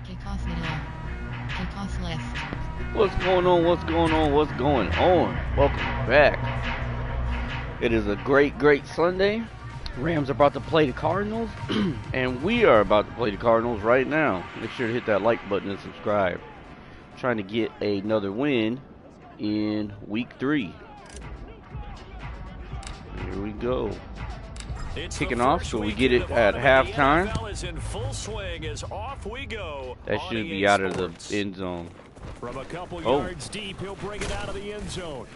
Kickoff middle. Kickoff left. What's going on? What's going on? What's going on? Welcome back. It is a great Sunday. Rams are about to play the Cardinals, and we are about to play the Cardinals right now. Make sure to hit that like button and subscribe. Trying to get another win in week 3. Here we go. Kicking off, so we get it at halftime. That should be out of the end zone. From a couple yards deep, he'll bring it out of the end zone.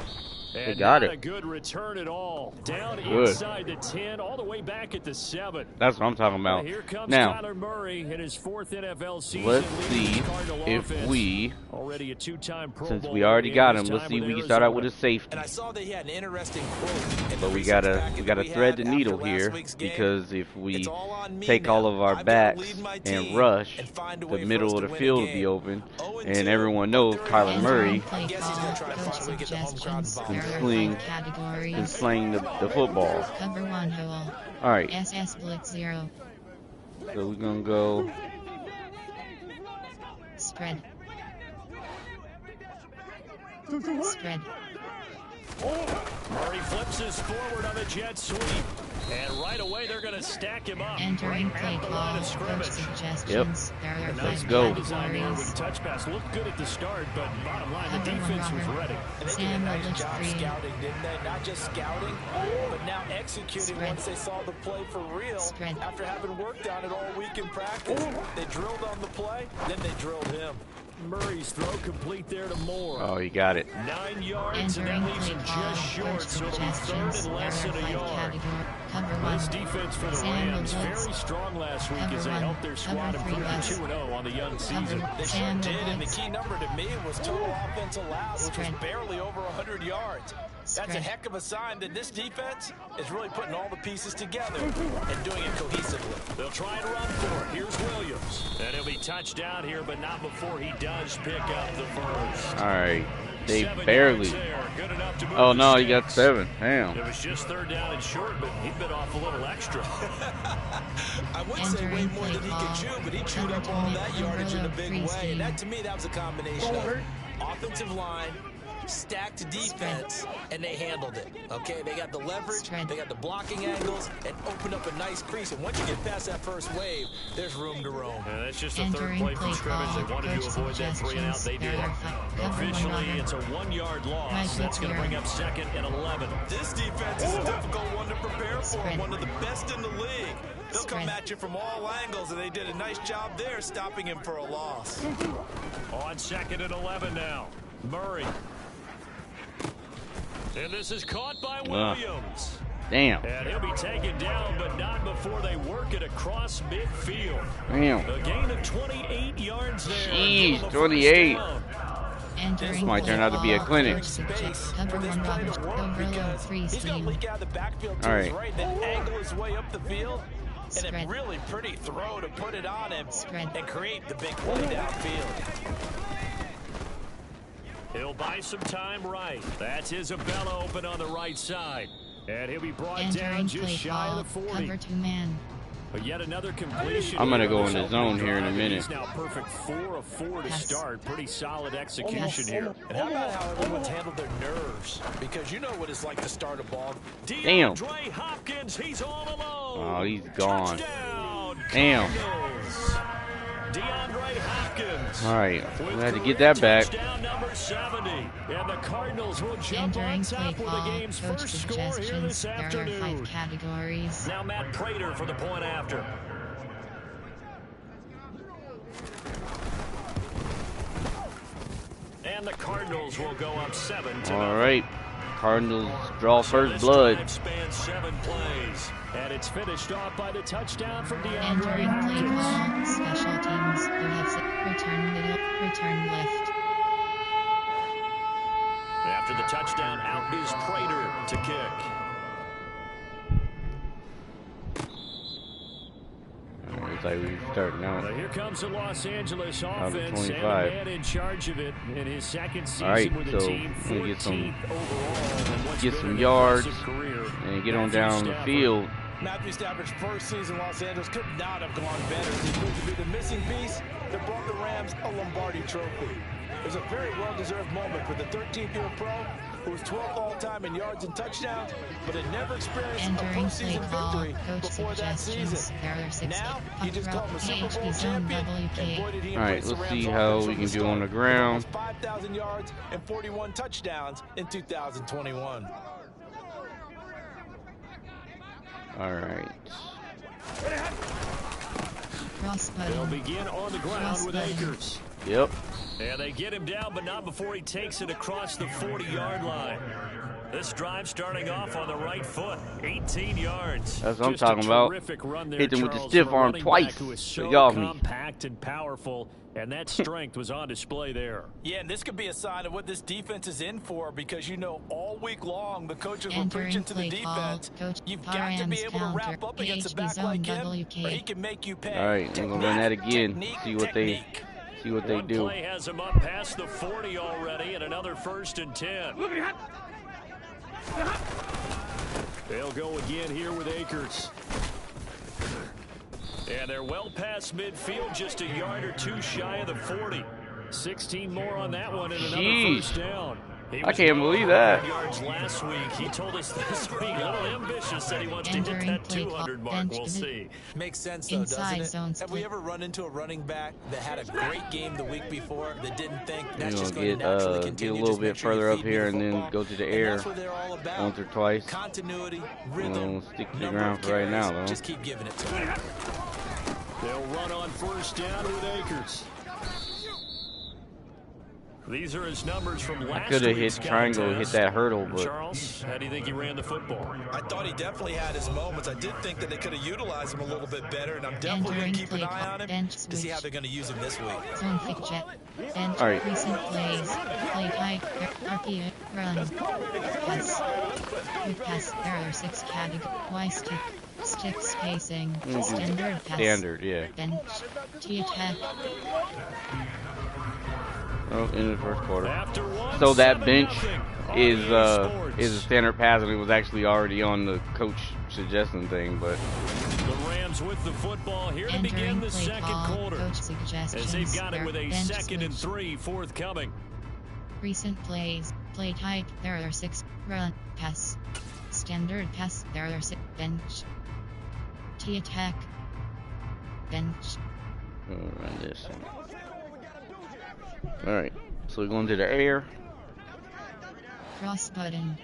They got it. A good return at all. Down inside the 10, all the way back at the 7. That's what I'm talking about. Here comes now, Kyler Murray in his 4th NFL season. Let's see if we, already a 2-time Pro since Bowl we already got him, let's see if we can start out with a safety. And I saw that he had an interesting quote. But we gotta thread the needle here, because if we take all of our backs and rush, the middle of the field will be open, and everyone knows Kyler Murray can sling the football. Cover 1 hole. All right. SS Blitz 0. So we're gonna go Spread. Spread. Murray flips his forward on a jet sweep. And right away, they're going to stack him up. Entering play call. Coach suggestions. There are 5 categories. Touch pass looked good at the start, but bottom line, the defense was ready. And they did a nice job scouting, didn't they? Not just scouting, but now executing once they saw the play for real. After having worked on it all week in practice, they drilled on the play, then they drilled him. Murray's throw complete there to Moore. Oh, he got it. 9 yards, and that leaves him just short, so it'll be 3rd and less than a yard. This defense for the Rams very strong last week as they helped their squad improve to 2-0 on the young season. They sure did, and the key number to me was total offense allowed, which was barely over 100 yards. That's a heck of a sign that this defense is really putting all the pieces together and doing it cohesively. They'll try and run for it. Here's Williams. And he'll be touchdown here, but not before he does pick up the first. All right. They barely. Oh, no, he got 7. Damn. It was just 3rd down and short, but he bit off a little extra. I wouldn't say way more than he could chew, but he chewed up all that yardage in a big way. And that, to me, that was a combination of offensive line, stacked defense, and they handled it. Okay, they got the leverage, they got the blocking angles, and opened up a nice crease. And once you get past that first wave, there's room to roam. Yeah, that's just the 3rd play from scrimmage. They wanted to avoid that 3-and-out. They did. Officially, it's a 1-yard loss. That's going to bring up 2nd and 11. This defense is a difficult one to prepare for. One of the best in the league. They'll come at you from all angles, and they did a nice job there stopping him for a loss. On 2nd and 11 now. Murray. And this is caught by Williams. Damn. And he'll be taken down, but not before they work it across midfield. Damn. A gain of 28 yards there. Jeez, 28. This might turn out to be a clinic. He's going to leak out of the backfield to his right, then angle his way up the field. And a really pretty throw to put it on him and create the big play downfield. He'll buy some time right. That's Isabella open on the right side. And he'll be brought down just shy of the 40. Cover 2 man. But yet another completion. I'm going to go in the zone here in a minute. He's now perfect 4 of 4 to start. Pretty solid execution here. And how about how everyone's handled their nerves? Because you know what it's like to start a ball. Damn. DeAndre Hopkins, he's all alone. Oh, he's gone. Touchdown, damn. Cardinals. DeAndre Hopkins. All right, we had to get that back. Touchdown number 70. And the Cardinals will jump on top with the game's first score here this afternoon. There are 5 categories. Now Matt Prater for the point after. And the Cardinals will go up 7-0. All right. Cardinals draw first blood. Spans 7 plays. And it's finished off by the touchdown from DeAndre Entering play Hopkins. call. Special teams. You have return middle. Return left. After the touchdown, out is Prater to kick. Looks like we're starting now. Here comes the Los Angeles offense, and a 25. man in charge of it in his 2nd season Right, with the so team, we're gonna 14th overall. get some yards and get on down the field Matthew Stafford's first season in Los Angeles could not have gone better. He proved to be the missing piece that brought the Rams a Lombardi trophy. It was a very well-deserved moment for the 13th-year pro, who was 12th all-time in yards and touchdowns, but had never experienced a postseason victory before that season. Now, he just called him a Super Bowl champion, and boy did he embrace the Rams. All right, let's see how we can do on the ground. 5,000 yards and 41 touchdowns in 2021. All right. They'll begin on the ground with Akers. Yep. And they get him down, but not before he takes it across the 40-yard line. This drive starting off on the right foot, 18 yards. That's what I'm talking about. Hit them with the stiff arm twice. So compact and powerful, and that strength was on display there. Yeah, and this could be a sign of what this defense is in for, because you know all week long the coaches were preaching to the defense. You've got to be able to wrap up against a back like him, or he can make you pay. All right, we're gonna run that again. See what they do. Play has him up past the 40 already, and another 1st and 10. They'll go again here with Akers. And they're well past midfield, just a yard or two shy of the 40. 16 more on that one, and another 1st down. I can't believe that. Yards last week. He told us this week, a little ambitious, said he wants to hit that 200 mark. We'll see. Makes sense, though, doesn't it? Have we ever run into a running back that had a great game the week before that didn't think that's just going to naturally continue? Get a little bit further up here and then go to the air once or twice. Continuity, rhythm, stick to the ground for right now, though. Just keep giving it to him. They'll run on 1st down with Akers. These are his numbers from last week. I could have hit triangle, hit that hurdle, but Charles, how do you think he ran the football? I thought he definitely had his moments. I did think that they could have utilized him a little bit better, and I'm definitely going to keep an eye on him to see how they're going to use him this week. All right. Recent plays. Play high. RPA. Run. Pass. There are 6 categories. Stick spacing. Standard pass. Standard, yeah. Bench. T-attack. Oh, in the 1st quarter. So that bench is a standard pass, and it was actually already on the coach suggestion thing, but the Rams with the football here to begin the 2nd quarter, as they've got it with a 2nd and 3 forthcoming. Recent plays. Play type. There are 6. Run. Pass. Standard pass. There are 6. Bench. T-attack. Bench. We'll run this. All right, so we're going to the air. Cross button.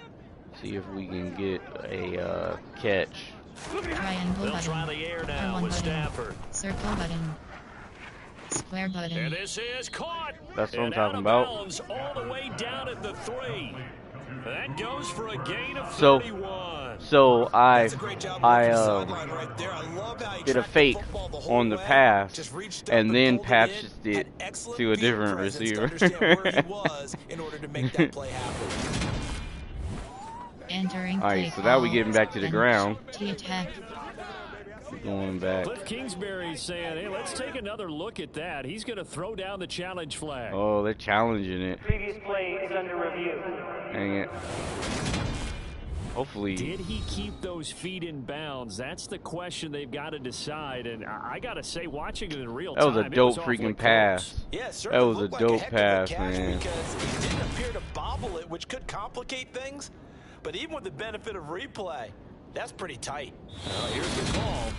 See if we can get a catch. Triangle They'll button. try the air now with Stafford. Circle button. Square button. And this is caught. That's what I'm talking about. about. All the way down at the 3. That goes for a gain of 31. So I did a fake on the pass and then patched it to a different receiver. All right, so now we're getting back to the ground. Going back. Cliff Kingsbury's saying, hey, let's take another look at that. He's going to throw down the challenge flag. Oh, they're challenging it. Previous play is under review. Dang it. Hopefully. Did he keep those feet in bounds? That's the question they've got to decide. And I got to say, watching it in real time, that was a dope freaking pass. Yeah, that was a dope pass, man. Because he didn't appear to bobble it, which could complicate things. But even with the benefit of replay, that's pretty tight. Here's the call.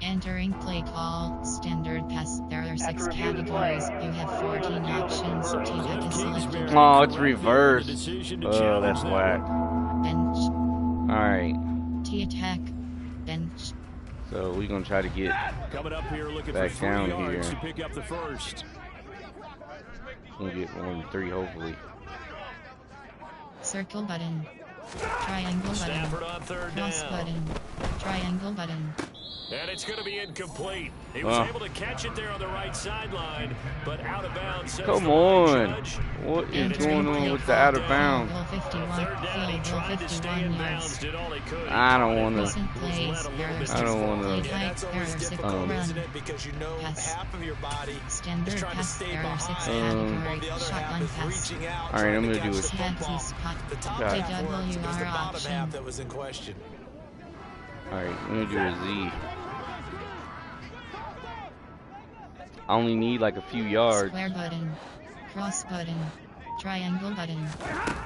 Entering play call. Standard pass. There are 6 categories. You have 14 options. T-attack is selected. Oh, it's reversed. Oh, that's whack. Bench. Alright. T-attack. Bench. So we're going to try to get coming up here looking back for 3 down yards here. To pick up the 1st. We'll get 1-3 hopefully. Circle button. Triangle button. Stafford on 3rd Cross down. button. Triangle button. And it's going to be incomplete. He was able to catch it there on the right sideline, but out of bounds. Says Come the line on. judge. What is And going on with the out of bounds? Field goal 51. Third down, he Field goal tried to stay 51 in bounds, yards. did all he could. I don't want to. Recent plays. I don't want Play to. Yeah, type. that's There always are 6 difficult, run. isn't it? Because you know Pass. half of your body Standard is trying to pass. stay There are 6 behind, while the categories. other half Shotgun is pass. reaching out. All right, I'm trying gonna do catch the it. football. Spot. The top Got it. half works. It was the JWR bottom option. half that was in question. Alright, I'm gonna do a Z. I only need like a few yards. Square button. Cross button. Triangle button.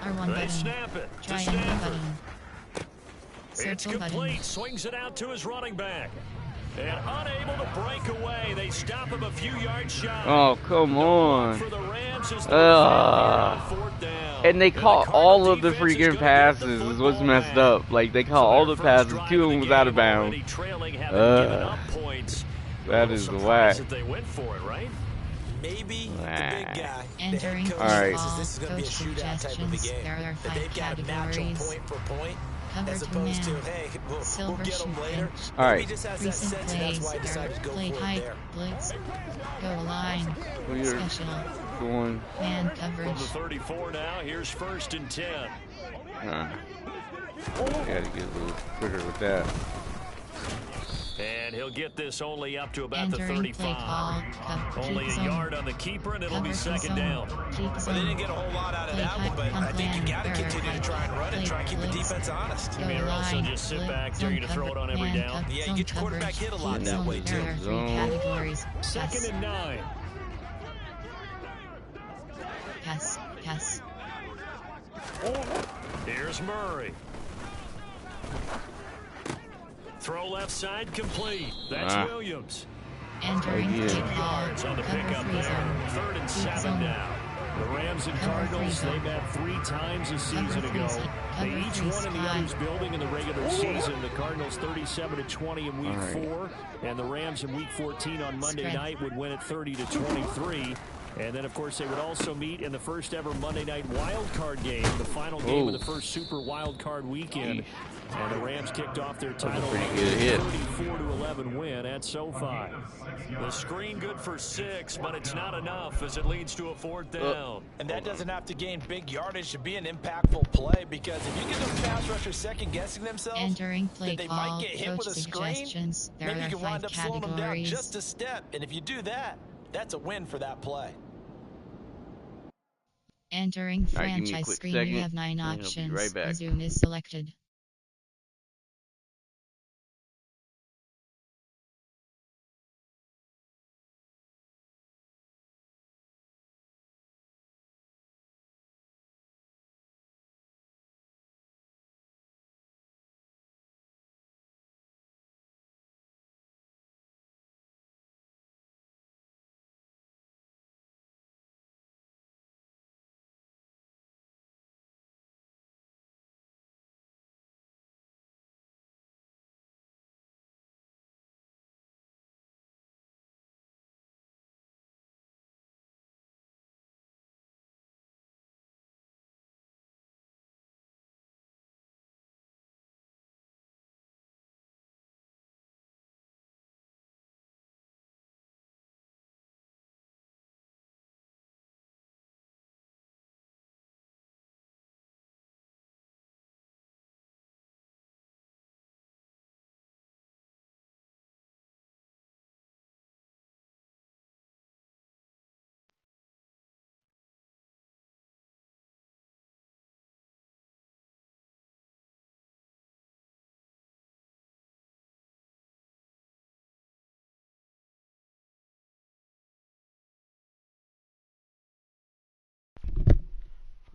R1 They button. snap it to Triangle Stafford. button. It's Circle complete. button. Swings it out to his running back. And unable to break away. They stop him a few yards shy. Oh, come on. For the Rams as they're on fourth down. And they caught Cardinal all of the defense is freaking gonna get the passes is what's football messed back. up. Like, they caught all the Their passes. first 2 of them drive was out of game bounds. already trailing, haven't given up points. That A is little whack. surprised that they went for it, right? Maybe the Nah. big guy, the Entering head coach, All right. says this is going to be a Coach shootout type of a suggestions. game. There are That 5 they've got to match them categories. point for point, Cover as to opposed to, man. hey, we'll Silver get them later. bench. All Maybe right. he just has that Recent sense, and that's plays. why he There decided to go play for it type. there. Blitz. Go line. We are Special. going. Man From coverage. the 34 now, here's 1st and 10. Gotta get a little quicker with that. And he'll get this only up to about the Entering play 35. call. Only Keep a zone. yard on the keeper, and it'll be Cover 2nd zone. down. Keep Well, they zone. didn't get a whole lot out of Play that one, type. but I think you got to There are continue to try and run it, try and keep the blitz. defense honest. Go You mean, or also line. just sit Blitz. back, dare Zone you to throw it on cover- every man down? cover- Yeah, you zone get your quarterback coverage. hit a lot Keep that zone. way, There too. are 3 Zone. categories. 2nd and 9. Pass. Pass. Here's Murray. Throw left side complete. That's Williams. Entering yeah. play 2 yards on the call. pickup Cover free there. zone. 3rd and Keep 7 zone. now. The Rams and Cover Cardinals, free they zone. met 3 times a season Cover free ago. zone. They Cover each free won in the slide. other's building in the regular season. The Cardinals 37-20 in week All right. 4, and the Rams in week 14 on Monday Spread. night would win it 30-23. And then, of course, they would also meet in the first ever Monday night wild card game, the final game of the first Super Wild Card weekend. And the Rams kicked off their title pretty good hit. 34-11 win at SoFi. The screen good for 6, but it's not enough as it leads to a 4th down. And that doesn't have to gain big yardage to be an impactful play, because if you get those pass rushers second guessing themselves, Entering play that they call. might get hit Coach with a screen, suggestions. There maybe you are can 5 wind up slowing them down categories. just a step. And if you do that, that's a win for that play. Entering All right, give me a franchise quick screen. second, You have 9 and I'll be options. right back. Resume is selected.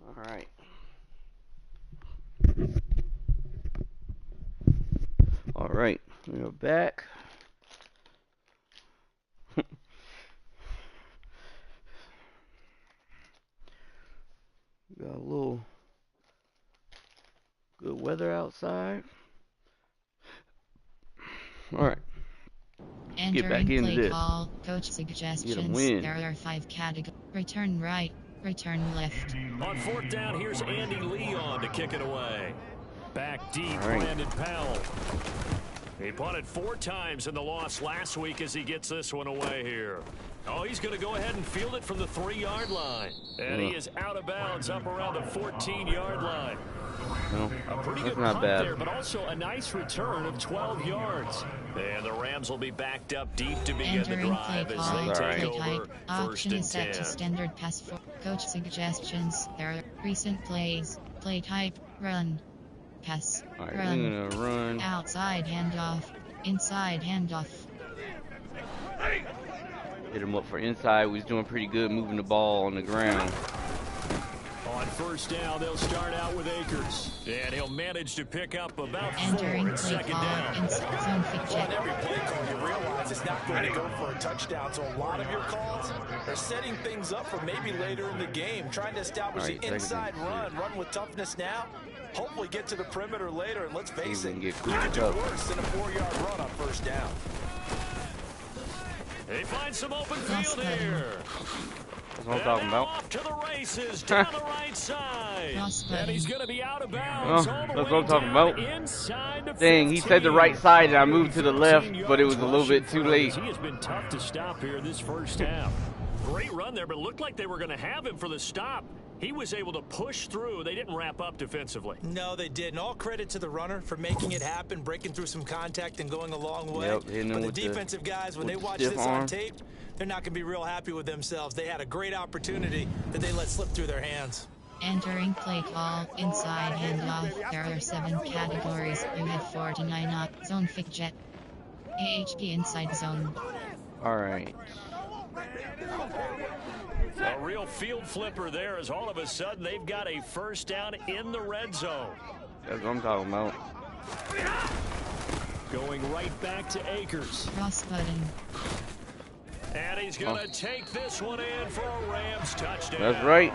All right. All right. We're back. Got a little good weather outside. All right. Get back Entering into play this. call. Coach suggestions. win. There are 5 categories. Return right. Return left. On 4th down, here's Andy Leon to kick it away. Back deep, All right. Brandon Powell. He punted 4 times in the loss last week as he gets this one away here. Oh, he's going to go ahead and field it from the 3-yard line. And he is out of bounds up around the 14-yard line. No, a pretty that's good not punt bad. there, but also a nice return of 12 yards. And the Rams will be backed up deep to begin the drive as they take over first and 10. Set to standard pass for coach suggestions. There are recent plays. Play type, run, pass, All right, run, we're gonna run. Outside handoff, inside handoff. Hit him up for inside. We was doing pretty good moving the ball on the ground. On first down, they'll start out with Akers. And he'll manage to pick up about 4 Entering in play second call, down. zone fit On check. every play call, you realize it's not going to go for a touchdown. So a lot of your calls are setting things up for maybe later in the game, trying to establish Right, the inside run with toughness now. Hopefully get to the perimeter later, and let's face it, you can do worse than a 4-yard run on first down. They find some open field here. That's what I'm talking about. Off to the races down the right side. And he's going to be out of bounds. All the That's way what I'm talking down about. inside the Dang, he said the right side and I moved to the left, but it was a little bit too late. He has been tough to stop here this first half. Great run there, but it looked like they were going to have him for the stop. He was able to push through. They didn't wrap up defensively. No, they didn't. All credit to the runner for making it happen, breaking through some contact and going a long way. Yep, but the defensive guys, when they watch this on tape, they're not going to be real happy with themselves. They had a great opportunity that they let slip through their hands. Entering play call, inside handoff. There are 7 categories. You have 49 up. Zone fit jet. AHP inside zone. All right. A real field flipper there as all of a sudden they've got a first down in the red zone. That's what I'm talking about. Going right back to Akers. Cross button. And he's going to take this one in for a Rams touchdown. That's right.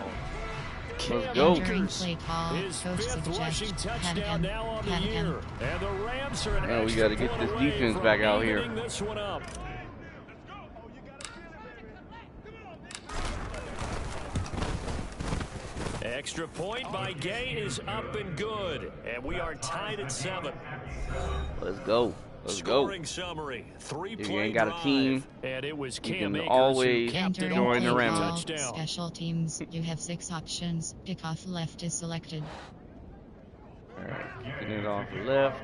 Let's go. Entering play call, His coach 5th rushing suggests. touchdown now on the year. And the Rams are an Man, we extra gotta get point this away defense from back out here. evening this one up. Extra point by Gay is up and good. And we are tied at 7. Let's go. Let's go. Scoring summary. 3-play If you ain't got a team, and it was you Cam can Akers always who capped it join the off with a Rams. touchdown. Special teams. You have 6 options. Kickoff left is selected. All right, kicking it off the left.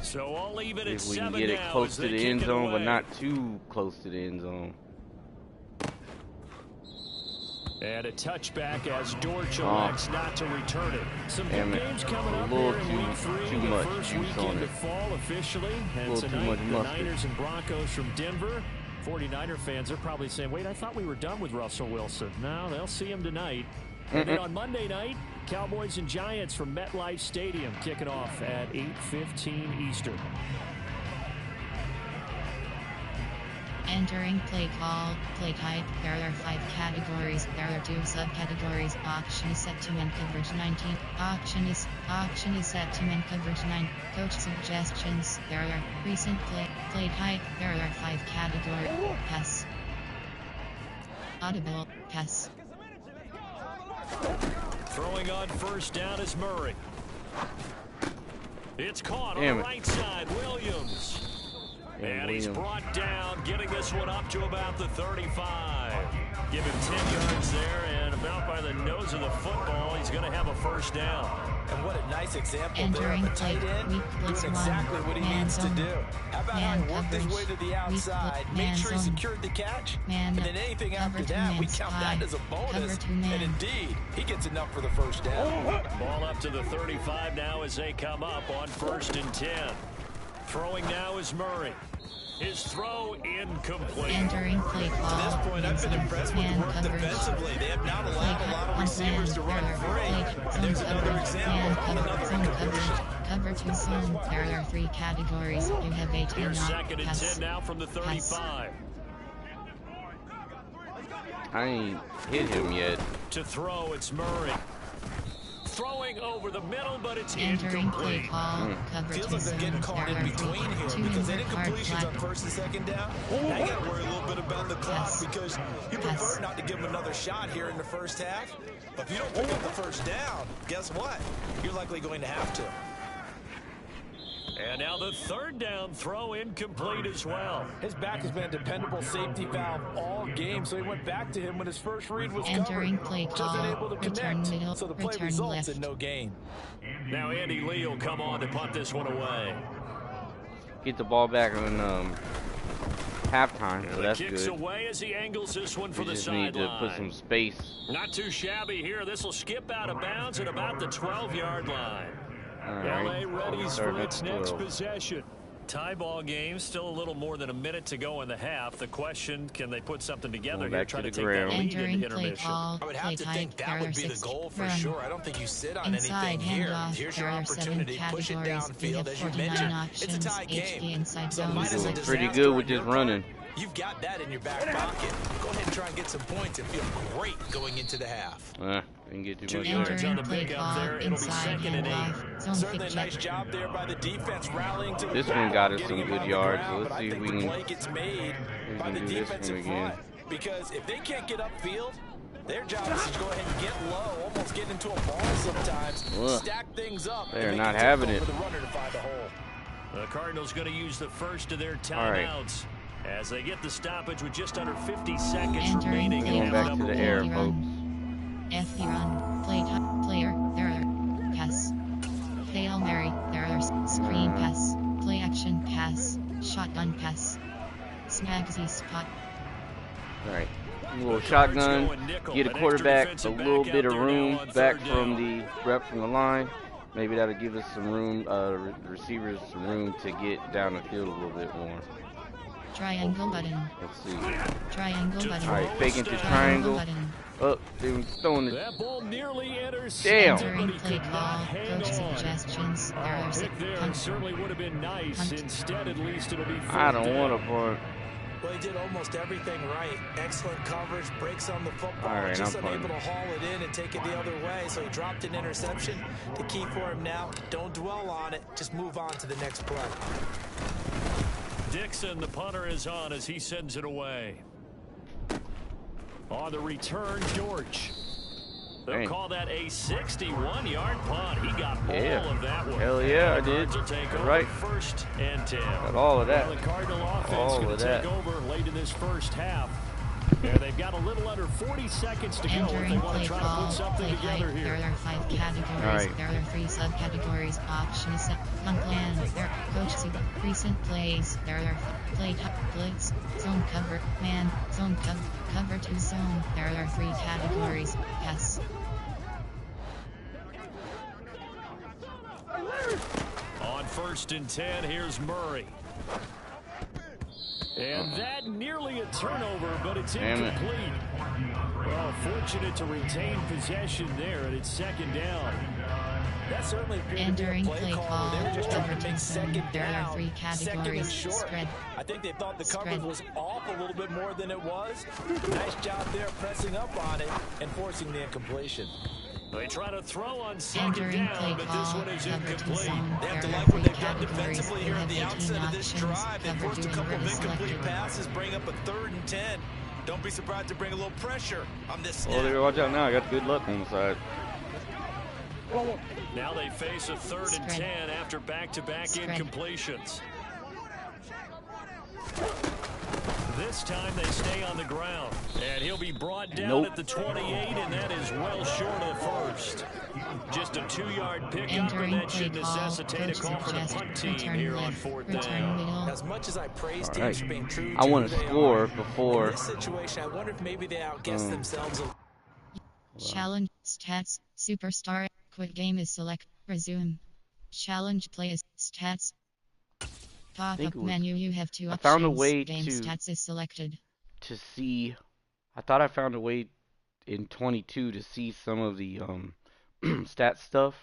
So I'll leave it at If we 7 can get it now close as to they the kick end it zone, but away. not too close to the end zone. And a touchback as Dortch elects not to return it. Some Damn big it. games coming A up little here in week 3, too the much first juice weekend on of it. fall officially. And Little too tonight, much the mustard. Niners and Broncos from Denver. 49er fans are probably saying, wait, I thought we were done with Russell Wilson. No, they'll see him tonight. And then on Monday night, Cowboys and Giants from MetLife Stadium kicking off at 8:15 Eastern. Entering play call, play type. There are 5 categories. There are 2 subcategories. Auction is set to man coverage 19. Auction is set to man coverage 9. Coach suggestions. There are recent play type. There are 5 categories. Pass. Audible. Pass. Throwing on first down is Murray. It's caught Damn on the it. right side. Williams. And he's brought down, getting this one up to about the 35. Give him 10 yards there, and about by the nose of the football, he's going to have a first down. And what a nice example Entering there of a tight play, end weak blitz doing 1. exactly what he Man needs to zone. do. How about Man how he worked his coverage. way to the Weak outside, man made sure he zone. secured the catch, Man and then anything cover after 2 that, we man count spy. that as a bonus. Cover 2 man. And indeed, he gets enough for the first down. Ball up to the 35 now as they come up on 1st and 10. Throwing now is Murray. His throw incomplete. Entering play call. To this point, I've been impressed with the man work coverage. defensively. They have not allowed a lot of receivers to run free. And there's another example of another incompletion. Cover 2 zone. There are 3 categories. You have 8 Here's up. 2nd and Pass. 10 now from the 35. I ain't hit him yet. To throw, it's Murray. throwing over the middle, but it's Entering play incomplete. call, cover Feels 2 like they're getting zone, caught in error between 3, here 2 because in any hard completions flat. on first and second down, now you got to worry a little bit about the clock Pass. because you prefer not to give them another shot here in the first half. But if you don't pick up the first down, guess what? You're likely going to have to. And now the third down throw incomplete as well. His back has been a dependable safety valve all game, so he went back to him when his first read was Entering covered. play Just call, unable to return connect, middle, so the play return results left. in no gain. Now Andy Lee will come on to punt this one away. Get the ball back on halftime, so The that's kicks good. away as he angles this one for We the just need to put sideline. some space. Not too shabby here. This will skip out of bounds at about the 12-yard line. Alright, LA readies starting for at its the next 12. possession. Tie ball game, still a little more than a minute to go in the half. The question, can they put something together Going here, back try to to the take that ground. lead Entering into play intermission? call, I would play have to think type, that error would be the 6, goal for run. sure. I don't think you sit on Inside anything here. handoff, Here's your there are 7 opportunity. Push it categories. You downfield. have As you 49 mentioned, options. it's a tie game. HD inside So zone minus a Doing selected. pretty disaster good on with your just part, running. You've got that in your back pocket. Go ahead and try and get some points and feel great going into the half. Didn't get too 2 much yards there. on the Entering play pickup call, there. It'll be inside 2nd and 8. handoff, zone Certainly a pick nice check. job there by the defense rallying to the This one football, got us getting some him good on the yards, so ground, let's but I see if think we the can- play gets made by the do this one defensive again. front. Because if they can't get upfield, their job is to go ahead and get low, almost get into a ball sometimes, Ugh. stack things up. They're and not make it having difficult it. for the runner to find the hole. The Cardinals going to use the first of their All right. timeouts as they get the stoppage with just under 50 seconds Entering remaining in play Going half back to number the one. air, FE folks. run. FE run. Play player, error. Pass. Hail Mary, errors. Screen pass. Play action pass. Shotgun pass. Snagsy spot. Alright. A little shotgun. Get a quarterback a little bit of room back from the rep from the line. Maybe that'll give us some room, receivers some room to get down the field a little bit more. Triangle button. Let's see. Triangle button. Alright, fake into Triangle triangle. button. Up, they were throwing it. That ball nearly enters. Damn. Entering But he play could call. not hang Coach on. suggestions. Errors. Pick there Punt. certainly would have been nice. Punt. Instead, at least it'll be I fourth don't down. want to punt. Well, he did almost everything right. Excellent coverage, breaks on the football, All right, just I'm unable punting. to haul it in and take it the other way. So he dropped an interception. The key for him now, don't dwell on it. Just move on to the next play. Dixon, the punter, is on as he sends it away. On the return, George. They'll Dang. call that a 61-yard punt. He got Yeah. all of that one. Hell yeah, I And the did. Birds will take That's over right. 1st and 10. Got all of that. Well, the Cardinal offense All going of to that. take over late in this first half. And they've got a little under 40 seconds to go if they Entering want play to try to call. put something Play together type. here. There are 5 categories. Alright. There are 3 subcategories. Option set. Unplanned. There. Coach see recent plays. There are play type. Blitz. Zone cover. Man. Zone cover. Cover to zone. There are 3 categories. Pass. On 1st and 10, here's Murray. And that nearly a turnover, but it's Damn it. incomplete. Well, fortunate to retain possession there, and it's 2nd down. That certainly appeared to Entering be a play play call. They were just trying to coverage make zone. 2nd There are down, 3 second and categories. short. Spread. I think they thought the Spread. coverage was off a little bit more than it was. Nice job there pressing up on it and forcing the incompletion. They try to throw on 2nd Entering down, play but this call. one is Cover to incomplete. zone. They have to There are like what 3 they've done categories. defensively You here at have the 18 outset of this options. drive. They Cover forced a doing couple of ready incomplete selected. passes, bring up a 3rd and 10. Don't be surprised to bring a little pressure on this Oh, snap. there, watch out now. I got good luck on the side. Now they face a 3rd and Spread. 10 after back-to-back Spread. incompletions. This time they stay on the ground. And he'll be brought down Nope. at the 28, and that is well short of the 1st. Just a 2-yard pickup, and Entering that play should call. necessitate a Coach call for the suggests punt team return here on left. 4th Return down. middle. As much as I praise All teams right. for being true I to want who to they score are, before. in this situation, I wonder if maybe they outguessed themselves a Challenge. Stats. Superstar. Quit game is select. Resume. Challenge play is stats. Pop think up it was- menu. You have 2 I options. found a way Game to- stats is selected. To see, I thought I found a way in 22 to see some of the stat stuff,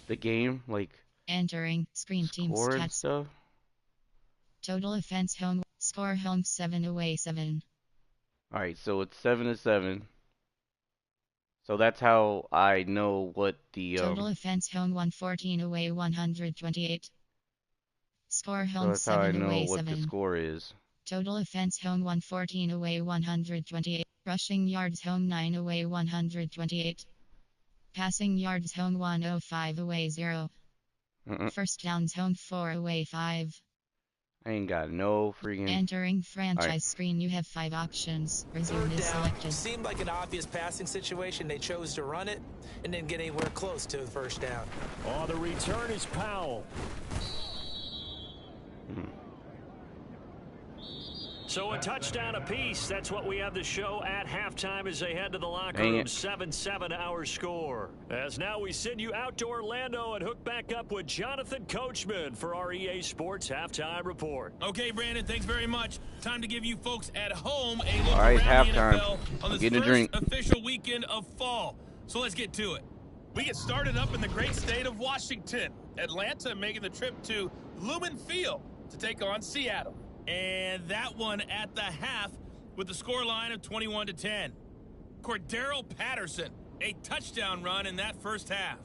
the game, like Entering screen team score and stats. stuff. Total offense home. Score home 7 away 7. All right, so it's 7-7. So that's how I know what the Total offense home 114 away 128. Score so home that's how I 7 know away what the 7. score is. Total offense home 114 away 128. Rushing yards home 9 away 128. Passing yards home 105 away 0. First downs home 4 away 5. I ain't got no freaking... Entering franchise right. screen, you have 5 options. Resume Third is down selected. seemed like an obvious passing situation. They chose to run it and didn't get anywhere close to the first down. On the return is Powell. So a touchdown apiece. That's what we have to show at halftime as they head to the locker room. 7-7 our score. As now we send you out to Orlando and hook back up with Jonathan Coachman for our EA Sports Halftime Report. Okay, Brandon, thanks very much. Time to give you folks at home a look All right, around halftime. the NFL on this Getting a first drink. official weekend of fall. So let's get to it. We get started up in the great state of Washington. Atlanta making the trip to Lumen Field to take on Seattle. And that one at the half with the scoreline of 21-10. Cordero Patterson, a touchdown run in that first half.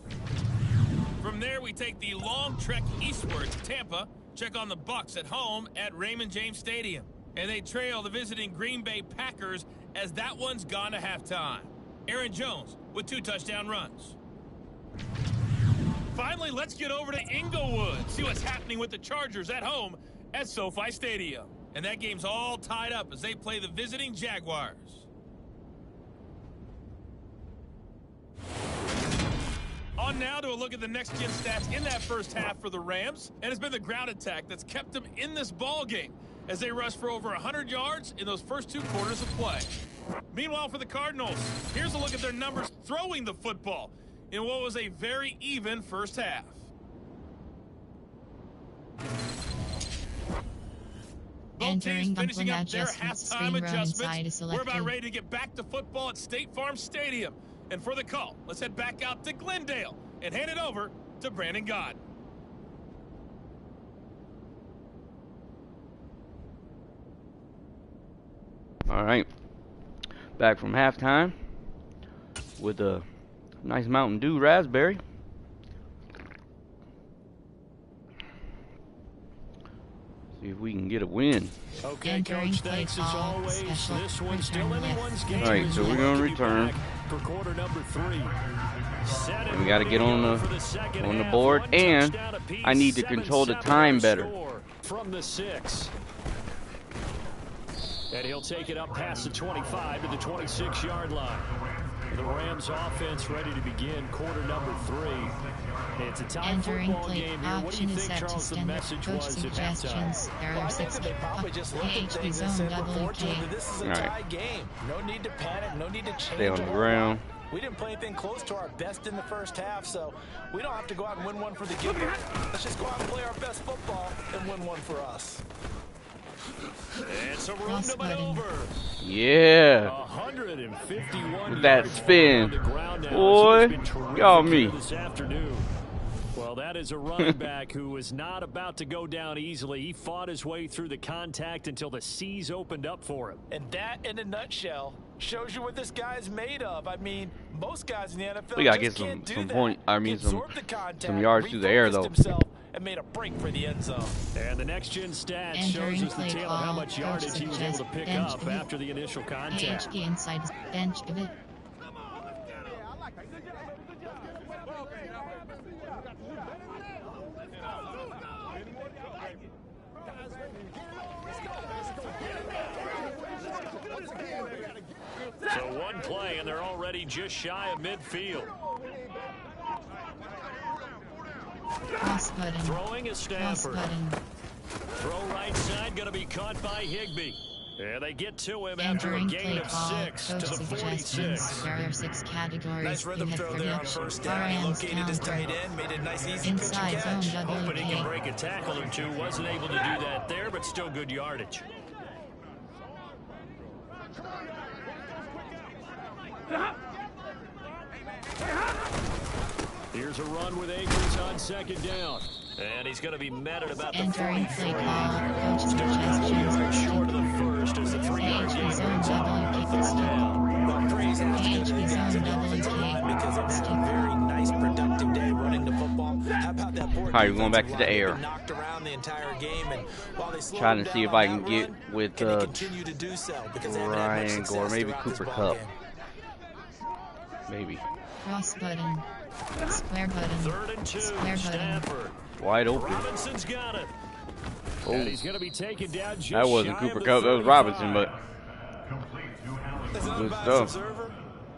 From there, we take the long trek eastward to Tampa, check on the Bucs at home at Raymond James Stadium. And they trail the visiting Green Bay Packers as that one's gone to halftime. Aaron Jones with 2 touchdown runs. Finally, let's get over to Inglewood, see what's happening with the Chargers at home at SoFi Stadium. And that game's all tied up as they play the visiting Jaguars. On now to a look at the next-gen stats in that first half for the Rams. And it's been the ground attack that's kept them in this ball game as they rush for over 100 yards in those first 2 quarters of play. Meanwhile, for the Cardinals, here's a look at their numbers throwing the football in what was a very even first half. Both teams finishing up their halftime adjustments. We're about ready to get back to football at State Farm Stadium. And for the call, let's head back out to Glendale and hand it over to Brandon Gott. All right. Back from halftime with a nice Mountain Dew raspberry. See if we can get a win. Okay, Coach, thanks as always. This one's still anyone's game. All right, so we're going to return. For quarter number 3. And we got to get on the board, and I need to control the time better. From the 6. And he'll take it up past the 25 to the 26-yard line. The Rams offense ready to begin quarter number 3. It's a tie football game here. What do you think, Charles, the message was at halftime? I think that they probably just looked at things and said, we're fortunate that this is a tie game. No need to panic, no need to change. Stay on the ground. We didn't play anything close to our best in the first half, so we don't have to go out and win one for the giving. Let's just go out and play our best football and win one for us. And so room to maneuver. Yeah. 151 with that spin. Boy, y'all me. This afternoon. Well, that is a running back who was not about to go down easily. He fought his way through the contact until the seas opened up for him. And that, in a nutshell, shows you what this guy is made of. I mean, most guys in the NFL we gotta get some yards through the air, though. And made a break for the end zone. And the next-gen stats shows us the tale of how much yardage he was able to pick up after the initial contact. Inside bench of it. So one play, and they're already just shy of midfield. Throwing is Stafford. Throw right side, going to be caught by Higbee. And they get to him after a gain of 6 to the 46. There are 6 categories. Nice rhythm throw there on first down. He located his tight end, made a nice easy pitch and catch. Hoping he can break a tackle or two. Wasn't able to do that there, but still good yardage. Here's a run with Akers on second down. And he's going to be met at about the 45. Still short of the first as the 3-yard gain brings up on first down. praise has to go to these guys on the offensive line because they're having a very nice, productive day running the football. How about that board? All right, we're going back to the air. Knocked around the entire game, and while they Trying to see if I can get with continue to do so because they Ryan Gore, maybe Cooper Kupp. Maybe. Cross button. Square button. 3rd and 2. Square button. Stafford. Wide open. Robinson's got it. Oh. And he's going to be taken down just That wasn't shy of Cooper the Kupp, that was 35. Robinson, but As an good unbiased stuff. observer,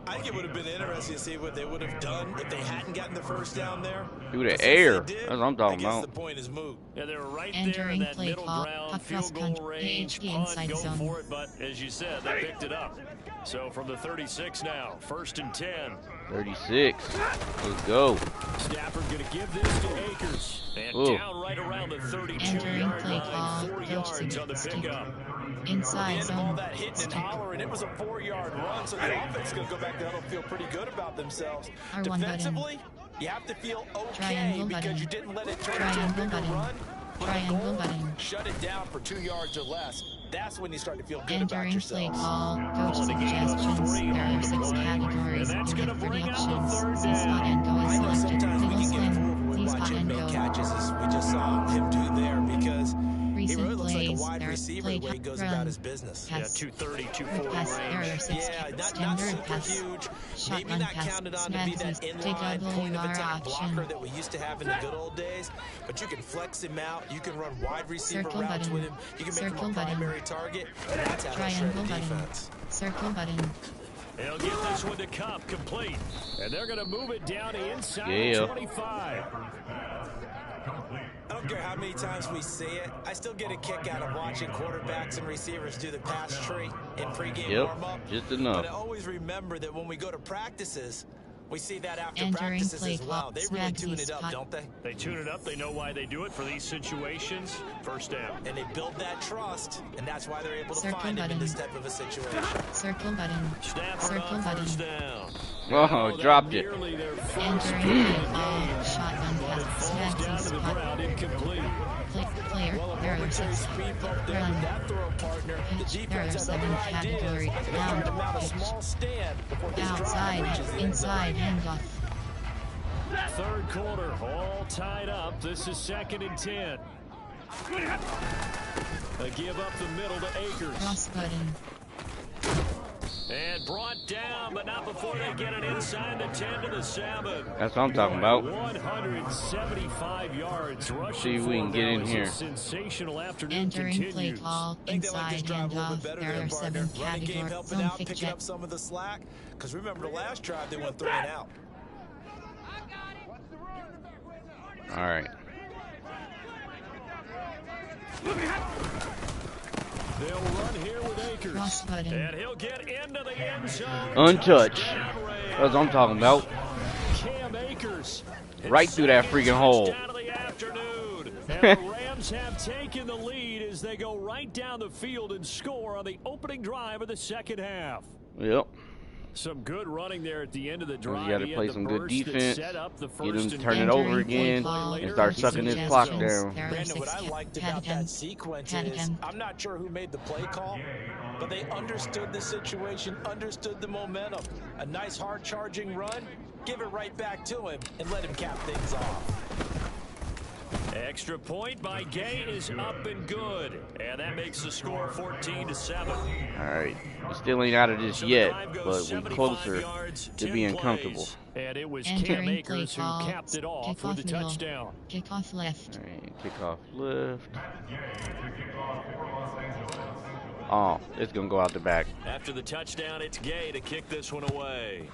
I think it would have been interesting to see what they would have done if they hadn't gotten the first down there. Through the But since air. they did, That's what I'm talking I guess about. the point is moot. Yeah, they were right there Entering in that play middle call, ground, puck field goal cross range, country, punt, inside go zone. for it, but as you said, they picked it up. So from the 36 now, 1st and 10. 36. Let's go. Stafford going to give this to Akers. And Ooh. down right around the Entering 32-yard play line, call, 4 coach yards on the suggested. pickup. Inside End of all zone. that hitting and hollering, it was a 4-yard run, so the offense is going to go back there and feel pretty good about themselves. R1 button. Defensively, you have to feel okay Triangle because button. you didn't let it turn Triangle into a bigger button. run. But the Triangle goal, button. shut it down for 2 yards or less. That's when you start to feel good about Entering play yourselves. call, coach suggestions. There are 6 categories. And that's You gonna get 30 bring out the options. third See spot and go I is know selected. sometimes we Wiggle can get swim. fooled when we See watch spot him and make go. catches as we just saw him do there because he Recent really looks like a plays. wide There receiver play the way he goes run. about his business. Yeah, Pass. 230, Quick 240 pass. There are range. 6 Yeah, not standard super pass. huge. Maybe Shotgun not pass. counted on to be that Snagsy. inline point of DWR attack blocker option. that we used to have in the good old days. But you can flex him out. You can run wide receiver Circle routes button. with him. You can make Circle him a button. primary target. And that's how they shred Triangle the button. defense. Circle button. They'll get this one to Kupp, complete. And they're going to move it down the inside Yeah. of 25. I don't care how many times we see it. I still get a kick out of watching quarterbacks and receivers do the pass tree in pregame Yep, warm-up. just But enough. I always remember that when we go to practices, we see that after Entering practices play as well. clock. They really tune it Snagsy up, spot. don't they? They tune it up. They know why they do it for these situations. First down. And they build that trust, and that's why they're able to Circle find him in button. this type of a situation. Circle button. Stafford Circle on button. first down. Oh, dropped it. Nearly their first Entering kick play of the call. game. Shotgun But it pass. falls down Snagsy to the spot. ground, incomplete. Player. Well, a There are momentary 6. speed bump there Run. with that throw partner. The Pitch. There are defense has 7 other ideas. categories. They're trying to Down. mount a Pitch. small stand before this drive Outside. reaches the end zone. Inside. Handoff. Third quarter, all tied up. This is 2nd and 10. A give up the middle to Akers. Cross button. And brought down, but not before they get it inside the 10 to the 7. That's what I'm talking about. 175 yards rushing. See if we can get in here. Sensational afternoon Entering play continues. call. I think they like this Inside drive a little bit handoff. better There than are 7 partner. Running game categories. helping Zone out, pick picking check. up some of the slack. Because remember the last drive they went 3 and out. All right. They'll run here with Akers. Cross button. And he'll get into the end zone. Untouched. Touchdown Rams. That's what I'm talking about. Cam Akers. Right through that freaking hole. Touchdown of the afternoon. And the Rams have taken the lead as they go right down the field and score on the opening drive of the second half. Yep. Some good running there at the end of the drive. You got to He play had the some good burst that defense. set up the Get first him and turn it 10. over Entering play again call. and start sucking his clock Suggestions. down. There are Brandon, 6 what I liked about that sequence is, I'm not sure who made the play call, but they understood the situation, understood the momentum. A nice hard charging run, give it right back to him, and let him cap things off. Extra point by Gay is up and good. And that makes the score 14-7. All right. We still ain't out of this So the yet, drive goes but we 75 closer yards, to 10 being plays. comfortable. And it was Cam Entering play Akers who call. capped it off Kickoff with a middle. touchdown. Kickoff left. All right. Kickoff left. Oh, it's going to go out the back. After the touchdown, it's Gay to kick this one away.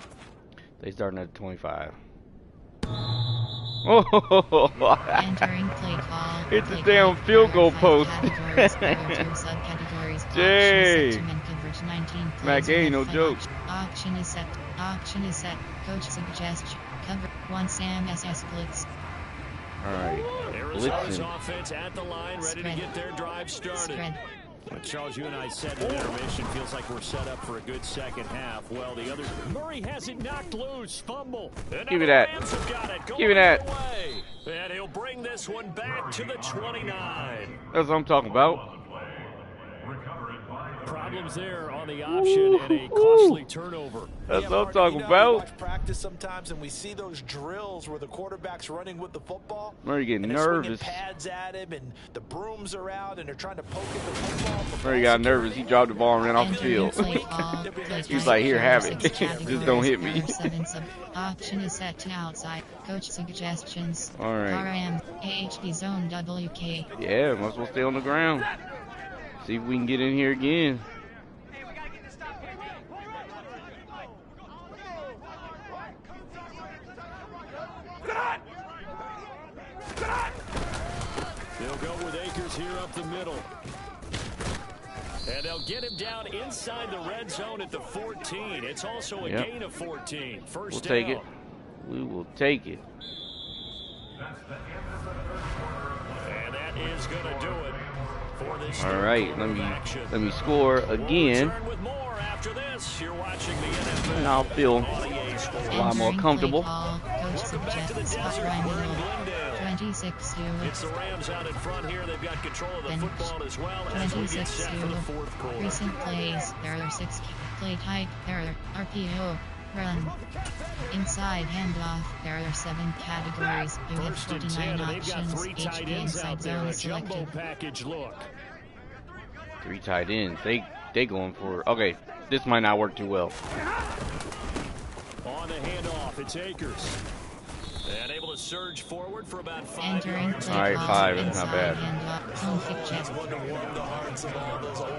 They starting at 25. Oh, Entering play call. It's a Play damn call. field goal There are post. 5 categories. There are 2 subcategories. Dang. Auction is set to men converge 19 Mac plays ain't no with joke. Auction is set. Auction is set. Coach suggestion. Cover 1 Sam SS blitz. all right. Arizona's Blitzing. offense at the line, ready Spread. to get their drive started. Spread. Well, Charles, you and I said in intermission, feels like we're set up for a good second half. Well, the other Murray has it knocked loose, fumble. And Give me now that. the Rams have got it. Give me that. Away. And he'll bring this one back to the 29. That's what I'm talking about. Problems there on the option and a costly turnover. That's what I'm talking about. Watch practice sometimes, and we see those drills where the quarterback's running with the football. Murray getting and nervous. Pads at him, and the brooms are out, and they're trying to poke at the football. Murray got nervous. He dropped the ball and ran off the field. He's like, "Here, have it. Just don't hit me." Option is set to outside. Coach suggestions. All right. RM, AHB zone WK. Yeah, might as well stay on the ground. See if we can get in here again. They'll go with Akers here up the middle. And they'll get him down inside the red zone at the 14. It's also a gain of 14. First down. We'll take it. We will take it. And that is going to do it for this. All right, let me score again. And I'll feel a lot more comfortable. Coach suggests 26 It's the Rams out in front here. They've got control of the football as well as we get set for the fourth quarter. Recent plays. There are 6 play type. There are RPO, run, inside handoff. There are 7 categories. You have 49 options. HP inside zone is selected. Package look. 3 tight ends. They going for. Okay, this might not work too well. On the handoff, it's Akers. And able to surge forward for about 5 Entering yards. All right, 5. That's not bad. Zone kick check.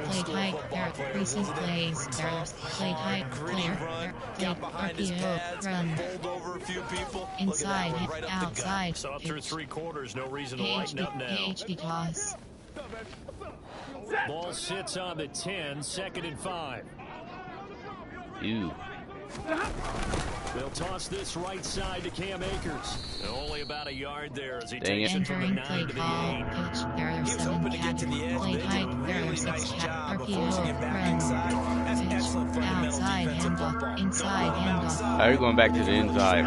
Play type. There are recent plays. There are play type. Player. Play RPO. Run. Inside. Outside. So up through 3 quarters, no reason to lighten up now. AHB toss. Ball sits on the 10, 2nd and 5. Ew. They'll toss this right side to Cam Akers. Only about a yard there as he Dang takes it from the Entering 9 play to the call. 8. Coach, there are 7 categories. Play type. There are 6 RPO. Run. Outside handoff. Inside handoff. All right, we're going back to the inside.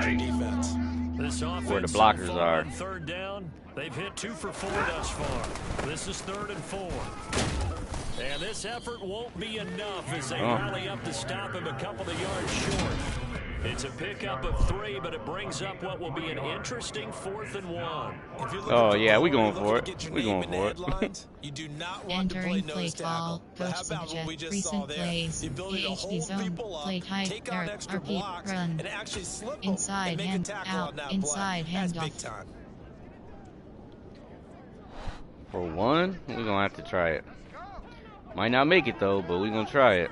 Where the blockers are. 3rd down. They've hit 2 for 4 thus far. This is 3rd and 4. And this effort won't be enough as they rally up to stop him a couple of yards short. It's a pickup of 3, but it brings up what will be an interesting 4th and 1. Oh, yeah, we're going for it. We're going for it. Entering play call. Coach suggests recent plays. AHB zone. Play type. There RP. Run. Inside hand out. Inside handoff. For 1, we're going to have to try it. Might not make it, though, but we're going to try it.